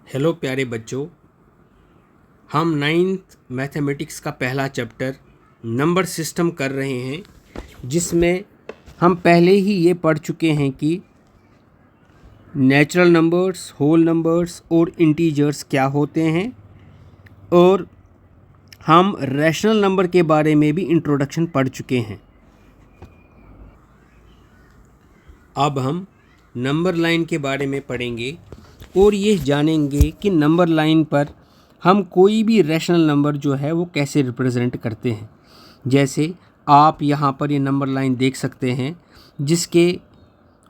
Hello प्यारे बच्चों, हम नाइन्थ मैथमेटिक्स का पहला चैप्टर नंबर सिस्टम कर रहे हैं, जिसमें हम पहले ही ये पढ़ चुके हैं कि नेचुरल नंबर्स, होल नंबर्स और इंटीजर्स क्या होते हैं, और हम रैशनल नंबर के बारे में भी इंट्रोडक्शन पढ़ चुके हैं। अब हम नंबर लाइन के बारे में पढ़ेंगे और ये जानेंगे कि नंबर लाइन पर हम कोई भी रैशनल नंबर जो है वो कैसे रिप्रेजेंट करते हैं। जैसे आप यहाँ पर ये नंबर लाइन देख सकते हैं, जिसके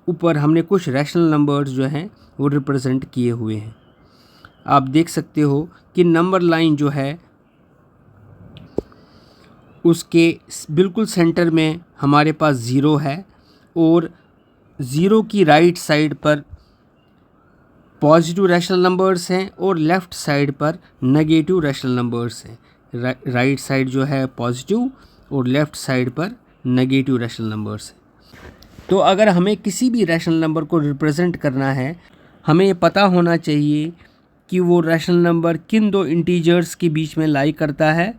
ऊपर हमने कुछ रैशनल नंबर्स जो हैं वो रिप्रेजेंट किए हुए हैं। आप देख सकते हो कि नंबर लाइन जो है उसके बिल्कुल सेंटर में हमारे पास ज़ीरो है, और ज़ीरो की राइट साइड पर पॉजिटिव रैशनल नंबर्स हैं और लेफ़्ट साइड पर नेगेटिव रैशनल नंबर्स हैं। राइट साइड जो है पॉजिटिव और लेफ़्ट साइड पर नेगेटिव रैशनल नंबर्स हैं। तो अगर हमें किसी भी रैशनल नंबर को रिप्रेजेंट करना है, हमें ये पता होना चाहिए कि वो रैशनल नंबर किन दो इंटीजर्स के बीच में लाई करता है,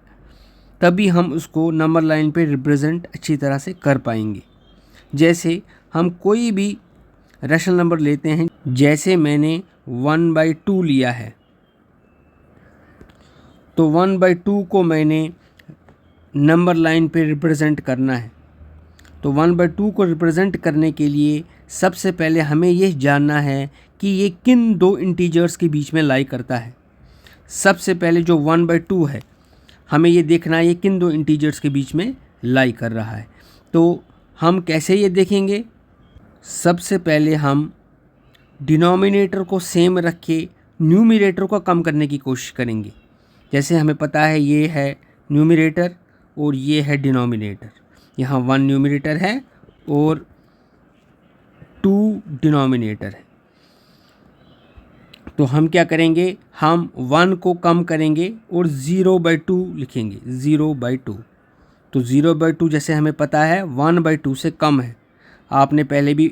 तभी हम उसको नंबर लाइन पे रिप्रेजेंट अच्छी तरह से कर पाएंगे। जैसे हम कोई भी रैशनल नंबर लेते हैं, जैसे मैंने 1/2 लिया है, तो 1/2 को मैंने नंबर लाइन पे रिप्रेजेंट करना है। तो 1/2 को रिप्रेजेंट करने के लिए सबसे पहले हमें ये जानना है कि ये किन दो इंटीजर्स के बीच में लाई करता है। सबसे पहले जो 1/2 है, हमें ये देखना है ये किन दो इंटीजर्स के बीच में लाई कर रहा है। तो हम कैसे ये देखेंगे? सबसे पहले हम डिनोमिनेटर को सेम रख के न्यूमरेटर को कम करने की कोशिश करेंगे। जैसे हमें पता है ये है न्यूमरेटर और ये है डिनोमिनेटर। यहाँ 1 न्यूमरेटर है और 2 डिनोमिनेटर है। तो हम क्या करेंगे? हम 1 को कम करेंगे और 0/2 लिखेंगे, 0/2। तो 0/2 जैसे हमें पता है 1/2 से कम है। आपने पहले भी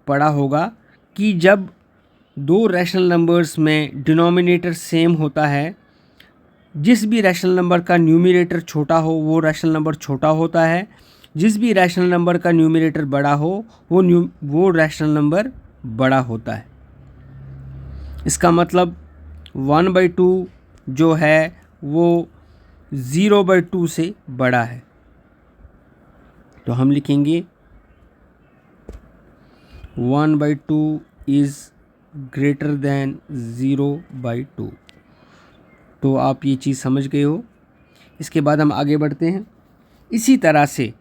पढ़ा होगा कि जब दो रैशनल नंबर्स में डिनोमिनेटर सेम होता है, जिस भी रैशनल नंबर का न्यूमरेटर छोटा हो वो रैशनल नंबर छोटा होता है, जिस भी रैशनल नंबर का न्यूमरेटर बड़ा हो वो रैशनल नंबर बड़ा होता है। इसका मतलब 1/2 जो है वो 0/2 से बड़ा है। तो हम लिखेंगे 1/2 इज़ ग्रेटर दैन 0/2। तो आप ये चीज़ समझ गए हो। इसके बाद हम आगे बढ़ते हैं। इसी तरह से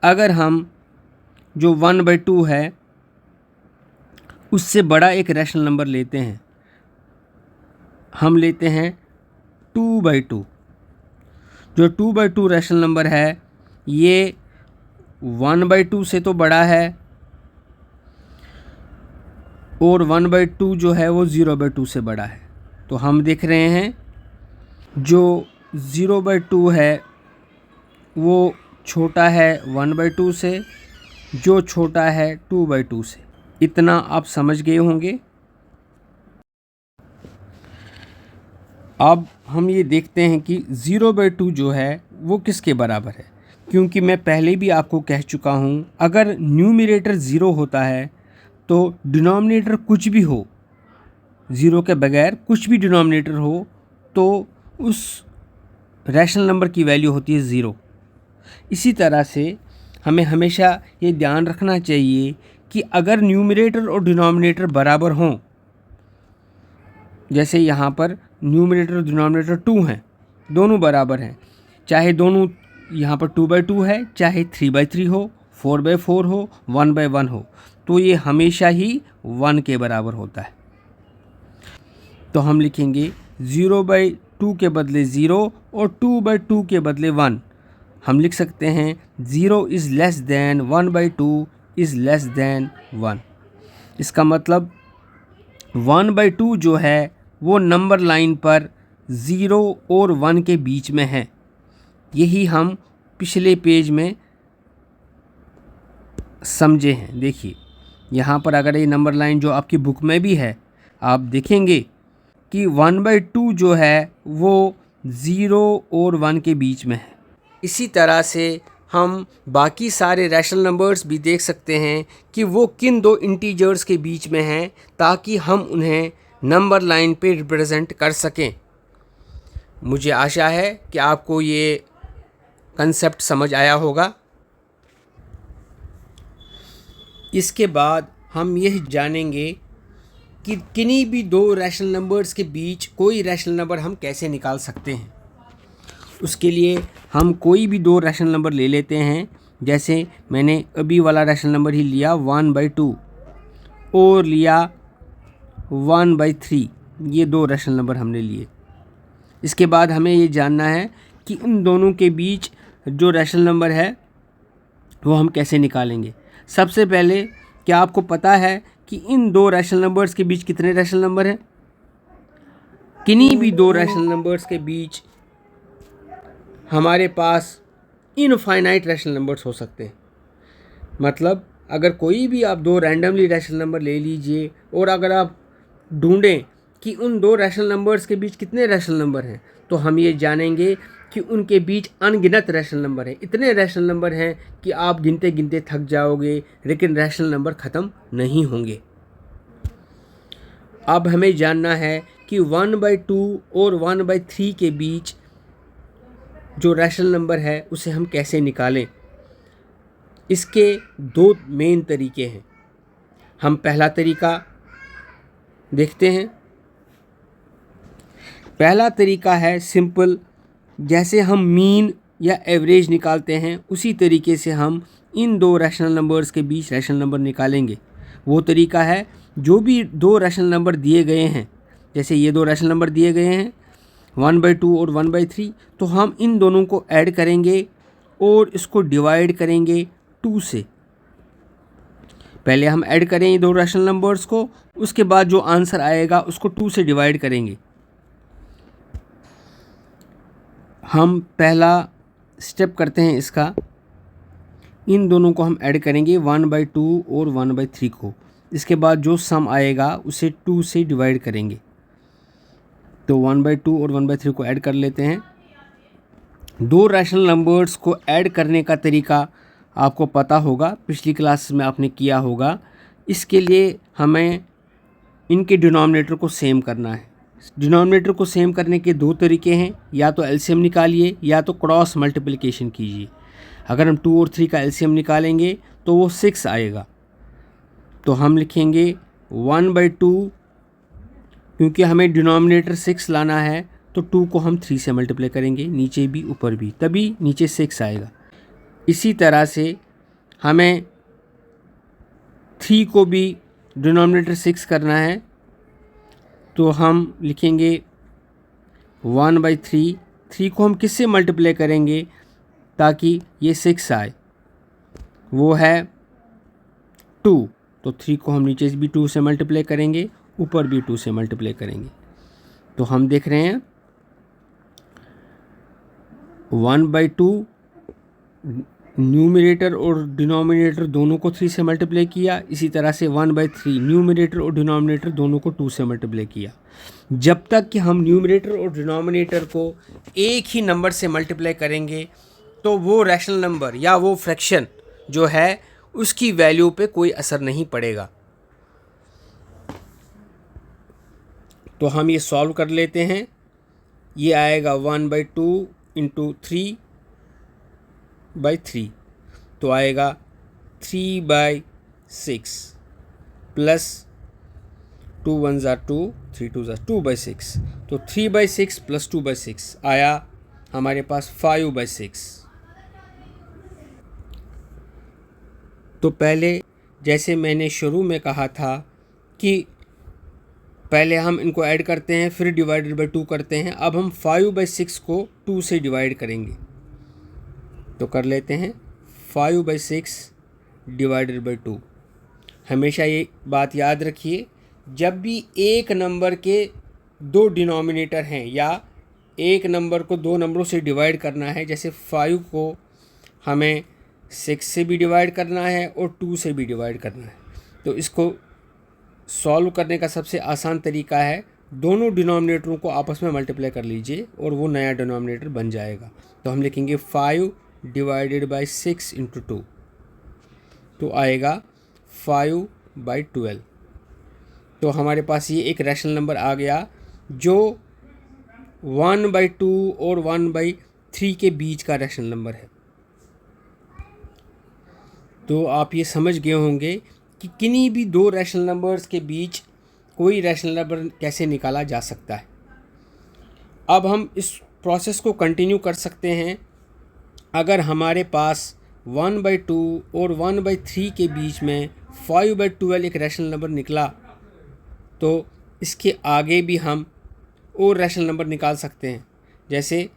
अगर हम जो 1/2 है उससे बड़ा एक रैशनल नंबर लेते हैं, हम लेते हैं 2/2। जो 2/2 रैशनल नंबर है ये 1/2 से तो बड़ा है, और 1/2 जो है वो 0/2 से बड़ा है। तो हम देख रहे हैं जो 0/2 है वो छोटा है 1/2 से, जो छोटा है 2/2 से। इतना आप समझ गए होंगे। अब हम ये देखते हैं कि 0/2 जो है वो किसके बराबर है, क्योंकि मैं पहले भी आपको कह चुका हूँ, अगर न्यूमरेटर 0 होता है तो डिनोमिनेटर कुछ भी हो, 0 के बगैर कुछ भी डिनोमिनेटर हो, तो उस रैशनल नंबर की वैल्यू होती है 0। इसी तरह से हमें हमेशा ये ध्यान रखना चाहिए कि अगर न्यूमरेटर और डिनोमिनेटर बराबर हों, जैसे यहाँ पर न्यूमरेटर और डिनोमिनेटर 2 हैं, दोनों बराबर हैं, चाहे दोनों यहाँ पर 2/2 है, चाहे 3/3 हो, 4/4 हो, 1/1 हो, तो ये हमेशा ही 1 के बराबर होता है। तो हम लिखेंगे 0/2 के बदले 0 और 2/2 के बदले 1। हम लिख सकते हैं 0 is less than 1/2 is less than 1। इसका मतलब 1/2 जो है वो नंबर लाइन पर 0 और 1 के बीच में है। यही हम पिछले पेज में समझे हैं। देखिए यहाँ पर अगर ये नंबर लाइन जो आपकी बुक में भी है, आप देखेंगे कि 1/2 जो है वो 0 और 1 के बीच में है। इसी तरह से हम बाकी सारे रैशनल नंबर्स भी देख सकते हैं कि वो किन दो इंटीजर्स के बीच में हैं, ताकि हम उन्हें नंबर लाइन पे रिप्रेजेंट कर सकें। मुझे आशा है कि आपको ये कंसेप्ट समझ आया होगा। इसके बाद हम यह जानेंगे कि किन्हीं भी दो रैशनल नंबर्स के बीच कोई रैशनल नंबर हम कैसे निकाल सकते हैं। उसके लिए हम कोई भी दो रैशनल नंबर ले लेते हैं। जैसे मैंने अभी वाला रैशनल नंबर ही लिया 1/2 और लिया 1/3, ये दो रैशनल नंबर हमने लिए। इसके बाद हमें ये जानना है कि इन दोनों के बीच जो रैशनल नंबर है वो हम कैसे निकालेंगे। सबसे पहले, क्या आपको पता है कि इन दो रैशनल नंबर्स के बीच कितने रैशनल नंबर हैं? किन्हीं भी दो रैशनल नंबर्स के बीच हमारे पास इनफाइनाइट रैशनल नंबर्स हो सकते हैं। मतलब अगर कोई भी आप दो रैंडमली रैशनल नंबर ले लीजिए और अगर आप ढूंढें कि उन दो रैशनल नंबर्स के बीच कितने रैशनल नंबर हैं, तो हम ये जानेंगे कि उनके बीच अनगिनत रैशनल नंबर हैं। इतने रैशनल नंबर हैं कि आप गिनते गिनते थक जाओगे, लेकिन रैशनल नंबर ख़त्म नहीं होंगे। अब हमें जानना है कि 1/2 और 1/3 के बीच जो रैशनल नंबर है उसे हम कैसे निकालें। इसके दो मेन तरीके हैं। हम पहला तरीका देखते हैं। पहला तरीका है सिंपल, जैसे हम मीन या एवरेज निकालते हैं उसी तरीके से हम इन दो रैशनल नंबर्स के बीच रैशनल नंबर निकालेंगे। वो तरीका है, जो भी दो रैशनल नंबर दिए गए हैं, जैसे ये दो रैशनल नंबर दिए गए हैं 1/2 और 1/3, तो हम इन दोनों को ऐड करेंगे और इसको डिवाइड करेंगे 2 से। पहले हम ऐड करें ये दो रैशनल नंबर्स को, उसके बाद जो आंसर आएगा उसको 2 से डिवाइड करेंगे। हम पहला स्टेप करते हैं इसका, इन दोनों को हम ऐड करेंगे 1/2 और 1/3 को। इसके बाद जो सम आएगा उसे 2 से डिवाइड करेंगे। तो 1/2 और 1/3 को ऐड कर लेते हैं। दो रैशनल नंबर्स को ऐड करने का तरीका आपको पता होगा, पिछली क्लास में आपने किया होगा। इसके लिए हमें इनके डिनोमिनेटर को सेम करना है। डिनोमिनेटर को सेम करने के दो तरीके हैं, या तो एलसीएम निकालिए या तो क्रॉस मल्टीप्लिकेशन कीजिए। अगर हम 2 और 3 का एलसीएम निकालेंगे तो वो 6 आएगा। तो हम लिखेंगे 1/2, क्योंकि हमें डिनोमिनेटर 6 लाना है तो 2 को हम 3 से मल्टीप्लाई करेंगे, नीचे भी ऊपर भी, तभी नीचे 6 आएगा। इसी तरह से हमें 3 को भी डिनोमिनेटर 6 करना है, तो हम लिखेंगे 1/3। 3 को हम किससे मल्टीप्लाई करेंगे ताकि ये 6 आए, वो है 2। तो 3 को हम नीचे भी 2 से मल्टीप्लाई करेंगे, ऊपर भी 2 से मल्टीप्लाई करेंगे। तो हम देख रहे हैं 1/2 न्यूमरेटर और डिनोमिनेटर दोनों को 3 से मल्टीप्लाई किया। इसी तरह से 1/3 न्यूमरेटर और डिनोमिनेटर दोनों को 2 से मल्टीप्लाई किया। जब तक कि हम न्यूमरेटर और डिनोमिनेटर को एक ही नंबर से मल्टीप्लाई करेंगे तो वो रैशनल नंबर या वो फ्रैक्शन जो है उसकी वैल्यू पे कोई असर नहीं पड़ेगा। तो हम ये सॉल्व कर लेते हैं। ये आएगा 1/2 इंटू 3/3, तो आएगा 3/6 प्लस 2 1 ज़ा 2, 3 2 ज़ा 2/6। तो 3/6 प्लस 2/6 आया हमारे पास 5/6। तो पहले, जैसे मैंने शुरू में कहा था कि पहले हम इनको ऐड करते हैं फिर डिवाइडेड बाई 2 करते हैं। अब हम 5/6 को 2 से डिवाइड करेंगे, तो कर लेते हैं 5/6 डिवाइडेड बाई 2। हमेशा ये बात याद रखिए, जब भी एक नंबर के दो डिनोमिनेटर हैं या एक नंबर को दो नंबरों से डिवाइड करना है, जैसे 5 को हमें 6 से भी डिवाइड करना है और 2 से भी डिवाइड करना है, तो इसको सॉल्व करने का सबसे आसान तरीका है दोनों डिनोमिनेटरों को आपस में मल्टीप्लाई कर लीजिए और वो नया डिनोमिनेटर बन जाएगा। तो हम लिखेंगे 5 डिवाइडेड बाई 6 इंटू 2, तो आएगा 5/12। तो हमारे पास ये एक रैशनल नंबर आ गया जो 1/2 और 1/3 के बीच का रैशनल नंबर है। तो आप ये समझ गए होंगे कि किन्हीं भी दो रैशनल नंबर्स के बीच कोई रैशनल नंबर कैसे निकाला जा सकता है। अब हम इस प्रोसेस को कंटिन्यू कर सकते हैं। अगर हमारे पास 1/2 और 1/3 के बीच में 5/12 एक रैशनल नंबर निकला, तो इसके आगे भी हम और रैशनल नंबर निकाल सकते हैं। जैसे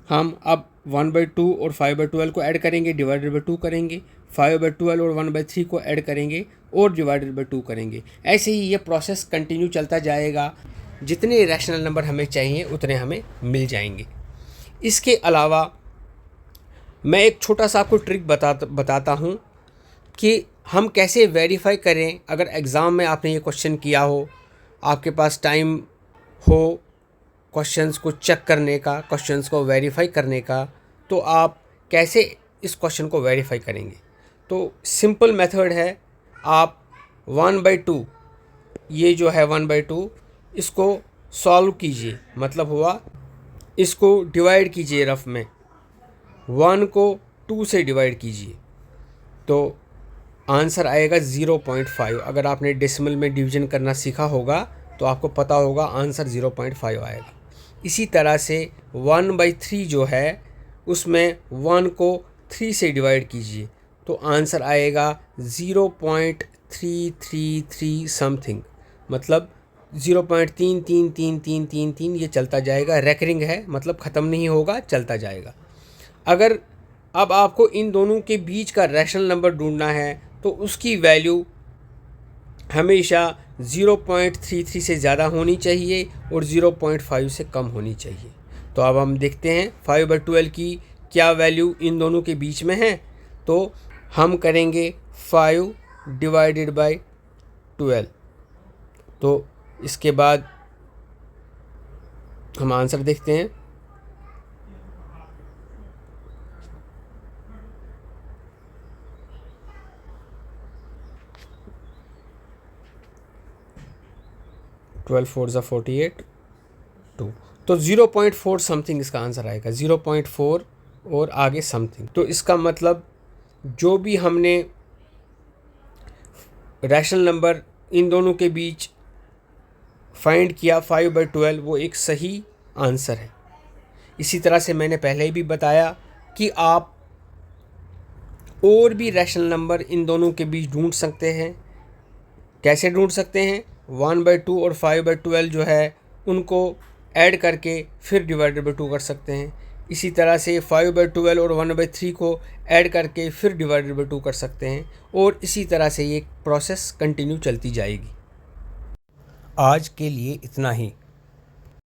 हम अब 1/2 और 5/12 को ऐड करेंगे, डिवाइडेड बाई 2 करेंगे, 5/12 और 1/3 को ऐड करेंगे और डिवाइडेड बाई 2 करेंगे। ऐसे ही ये प्रोसेस कंटिन्यू चलता जाएगा। जितने रैशनल नंबर हमें चाहिए उतने हमें मिल जाएंगे। इसके अलावा मैं एक छोटा सा आपको ट्रिक बताता हूँ कि हम कैसे वेरीफाई करें। अगर एग्ज़ाम में आपने ये क्वेश्चन किया हो, आपके पास टाइम हो क्वेश्चंस को चेक करने का, क्वेश्चंस को वेरीफाई करने का, तो आप कैसे इस क्वेश्चन को वेरीफाई करेंगे। तो सिंपल मेथड है, आप 1/2 ये जो है 1/2 इसको सॉल्व कीजिए, मतलब हुआ इसको डिवाइड कीजिए रफ में, 1 को 2 से डिवाइड कीजिए तो आंसर आएगा 0.5। अगर आपने डेसिमल में डिवीजन करना सीखा होगा तो आपको पता होगा आंसर 0.5 आएगा। इसी तरह से 1/3 जो है उसमें 1 को 3 से डिवाइड कीजिए तो आंसर आएगा 0.333 समथिंग, मतलब 0.33333 ये चलता जाएगा। रेकरिंग है, मतलब ख़त्म नहीं होगा, चलता जाएगा। अगर अब आपको इन दोनों के बीच का रैशनल नंबर ढूंढना है तो उसकी वैल्यू हमेशा 0.33 से ज़्यादा होनी चाहिए और 0.5 से कम होनी चाहिए। तो अब हम देखते हैं 5/12 की क्या वैल्यू इन दोनों के बीच में है। तो हम करेंगे 5 डिवाइडेड बाई 12, तो इसके बाद हम आंसर देखते हैं। ट्वेल्व 4 ज़ा 48 2, तो 0.4 समथिंग इसका आंसर आएगा, 0.4 और आगे समथिंग। तो इसका मतलब जो भी हमने रैशनल नंबर इन दोनों के बीच फाइंड किया 5/12 वो एक सही आंसर है। इसी तरह से मैंने पहले ही भी बताया कि आप और भी रैशनल नंबर इन दोनों के बीच ढूंढ सकते हैं। कैसे ढूंढ सकते हैं? 1/2 और 5/12 जो है उनको ऐड करके फिर डिवाइडेड बाई 2 कर सकते हैं। इसी तरह से 5/12 और 1/3 को ऐड करके फिर डिवाइडेड बाई 2 कर सकते हैं और इसी तरह से ये प्रोसेस कंटिन्यू चलती जाएगी। आज के लिए इतना ही।